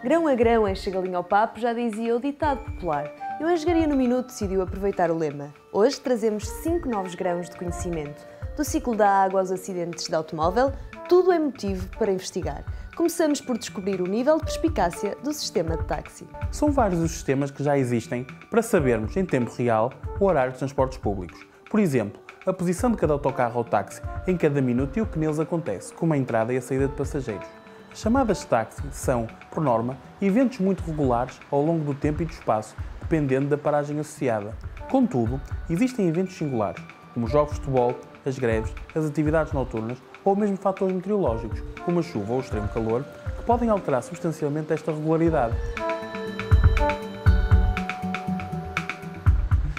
Grão a grão enche a galinha ao papo, já dizia o ditado popular. E o Engenharia no Minuto decidiu aproveitar o lema. Hoje trazemos 5 novos grãos de conhecimento. Do ciclo da água aos acidentes de automóvel, tudo é motivo para investigar. Começamos por descobrir o nível de perspicácia do sistema de táxi. São vários os sistemas que já existem para sabermos, em tempo real, o horário dos transportes públicos. Por exemplo, a posição de cada autocarro ou táxi em cada minuto e o que neles acontece, como a entrada e a saída de passageiros. As chamadas de táxi são, por norma, eventos muito regulares ao longo do tempo e do espaço, dependendo da paragem associada. Contudo, existem eventos singulares, como os jogos de futebol, as greves, as atividades noturnas ou mesmo fatores meteorológicos, como a chuva ou o extremo calor, que podem alterar substancialmente esta regularidade.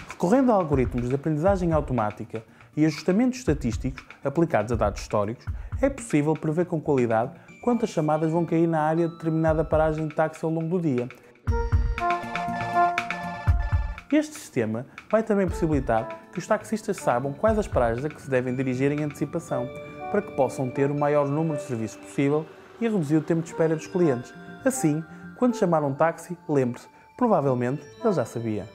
Recorrendo a algoritmos de aprendizagem automática e ajustamentos estatísticos aplicados a dados históricos, é possível prever com qualidade quantas chamadas vão cair na área de determinada paragem de táxi ao longo do dia. Este sistema vai também possibilitar que os taxistas saibam quais as paragens a que se devem dirigir em antecipação, para que possam ter o maior número de serviços possível e reduzir o tempo de espera dos clientes. Assim, quando chamar um táxi, lembre-se, provavelmente ele já sabia.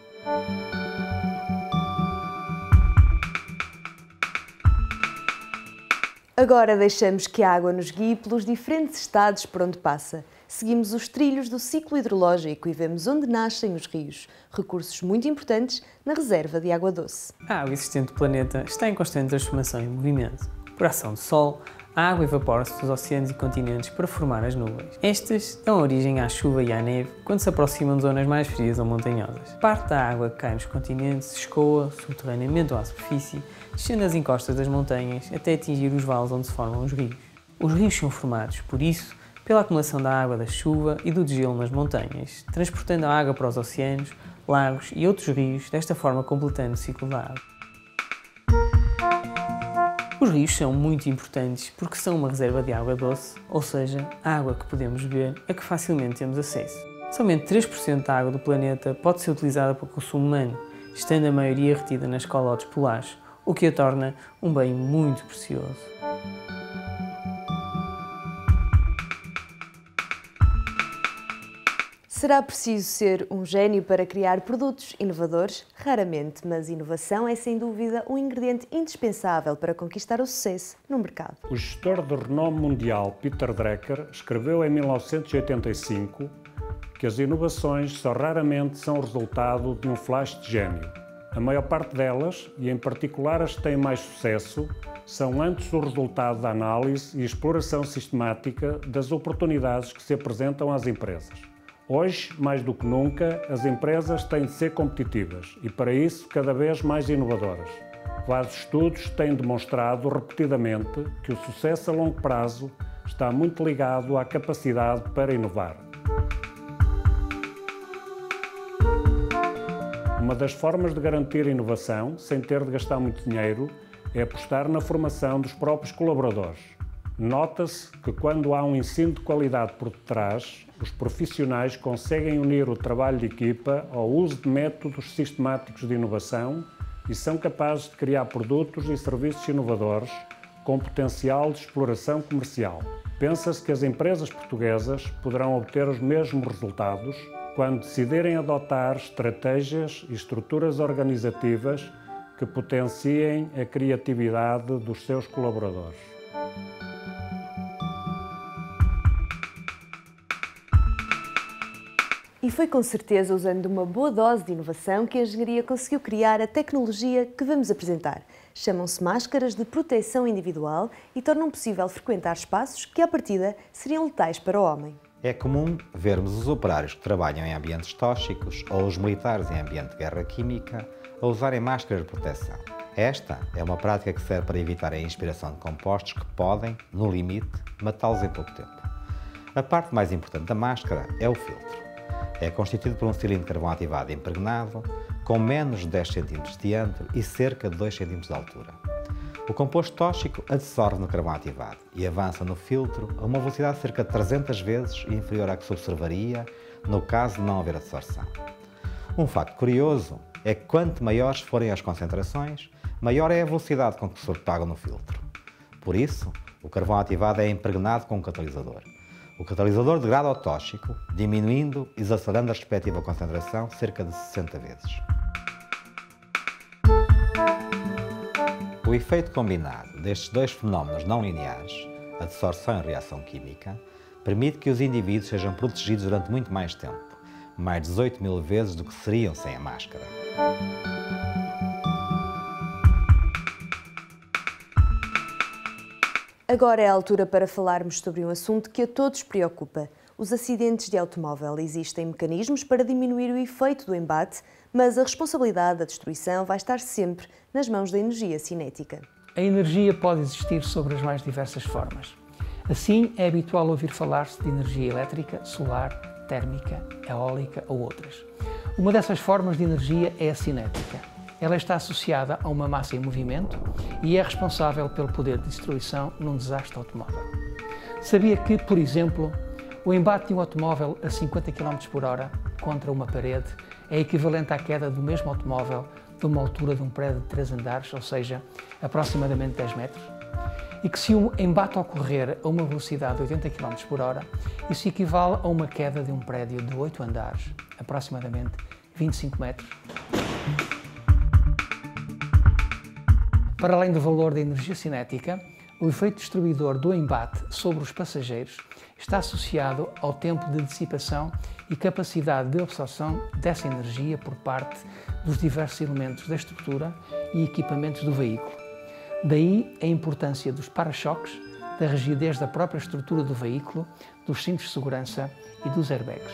Agora deixamos que a água nos guie pelos diferentes estados por onde passa. Seguimos os trilhos do ciclo hidrológico e vemos onde nascem os rios, recursos muito importantes na reserva de água doce. A água existente do planeta está em constante transformação e movimento. Por ação do Sol, a água evapora-se dos oceanos e continentes para formar as nuvens. Estas dão origem à chuva e à neve quando se aproximam de zonas mais frias ou montanhosas. Parte da água que cai nos continentes escoa subterraneamente ou à superfície, descendo as encostas das montanhas até atingir os vales onde se formam os rios. Os rios são formados, por isso, pela acumulação da água da chuva e do degelo nas montanhas, transportando a água para os oceanos, lagos e outros rios, desta forma completando o ciclo da água. Os rios são muito importantes porque são uma reserva de água doce, ou seja, a água que podemos beber a que facilmente temos acesso. Somente 3% da água do planeta pode ser utilizada para o consumo humano, estando a maioria retida nas calotes polares, o que a torna um bem muito precioso. Será preciso ser um gênio para criar produtos inovadores? Raramente, mas inovação é sem dúvida um ingrediente indispensável para conquistar o sucesso no mercado. O gestor de renome mundial Peter Drucker escreveu em 1985 que as inovações só raramente são resultado de um flash de gênio. A maior parte delas, e em particular as que têm mais sucesso, são antes o resultado da análise e exploração sistemática das oportunidades que se apresentam às empresas. Hoje, mais do que nunca, as empresas têm de ser competitivas e, para isso, cada vez mais inovadoras. Vários estudos têm demonstrado repetidamente que o sucesso a longo prazo está muito ligado à capacidade para inovar. Uma das formas de garantir inovação, sem ter de gastar muito dinheiro, é apostar na formação dos próprios colaboradores. Nota-se que quando há um ensino de qualidade por detrás, os profissionais conseguem unir o trabalho de equipa ao uso de métodos sistemáticos de inovação e são capazes de criar produtos e serviços inovadores com potencial de exploração comercial. Pensa-se que as empresas portuguesas poderão obter os mesmos resultados quando decidirem adotar estratégias e estruturas organizativas que potenciem a criatividade dos seus colaboradores. E foi com certeza usando uma boa dose de inovação que a engenharia conseguiu criar a tecnologia que vamos apresentar. Chamam-se máscaras de proteção individual e tornam possível frequentar espaços que, à partida, seriam letais para o homem. É comum vermos os operários que trabalham em ambientes tóxicos ou os militares em ambiente de guerra química a usarem máscaras de proteção. Esta é uma prática que serve para evitar a inspiração de compostos que podem, no limite, matá-los em pouco tempo. A parte mais importante da máscara é o filtro. É constituído por um cilindro de carvão ativado impregnado, com menos de 10 cm de diâmetro e cerca de 2 cm de altura. O composto tóxico adsorve no carvão ativado e avança no filtro a uma velocidade de cerca de 300 vezes inferior à que se observaria no caso de não haver adsorção. Um facto curioso é que quanto maiores forem as concentrações, maior é a velocidade com que se propaga no filtro. Por isso, o carvão ativado é impregnado com um catalisador. O catalisador degrada o tóxico, diminuindo e desacelerando a respectiva concentração cerca de 60 vezes. O efeito combinado destes dois fenómenos não lineares, a desorção e a reação química, permite que os indivíduos sejam protegidos durante muito mais tempo, mais de 18.000 vezes do que seriam sem a máscara. Agora é a altura para falarmos sobre um assunto que a todos preocupa: os acidentes de automóvel. Existem mecanismos para diminuir o efeito do embate, mas a responsabilidade da destruição vai estar sempre nas mãos da energia cinética. A energia pode existir sobre as mais diversas formas. Assim, é habitual ouvir falar-se de energia elétrica, solar, térmica, eólica ou outras. Uma dessas formas de energia é a cinética. Ela está associada a uma massa em movimento e é responsável pelo poder de destruição num desastre automóvel. Sabia que, por exemplo, o embate de um automóvel a 50 km por hora contra uma parede é equivalente à queda do mesmo automóvel de uma altura de um prédio de 3 andares, ou seja, aproximadamente 10 metros? E que se um embate ocorrer a uma velocidade de 80 km por hora, isso equivale a uma queda de um prédio de 8 andares, aproximadamente 25 metros. Para além do valor da energia cinética, o efeito destruidor do embate sobre os passageiros está associado ao tempo de dissipação e capacidade de absorção dessa energia por parte dos diversos elementos da estrutura e equipamentos do veículo. Daí a importância dos para-choques, da rigidez da própria estrutura do veículo, dos cintos de segurança e dos airbags.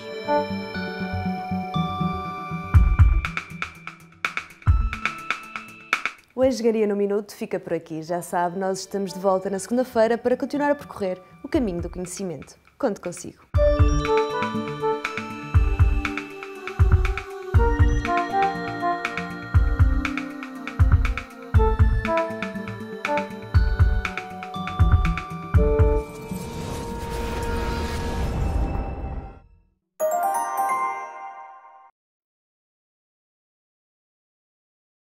O Engenharia no Minuto fica por aqui. Já sabe, nós estamos de volta na segunda-feira para continuar a percorrer o caminho do conhecimento. Conto consigo.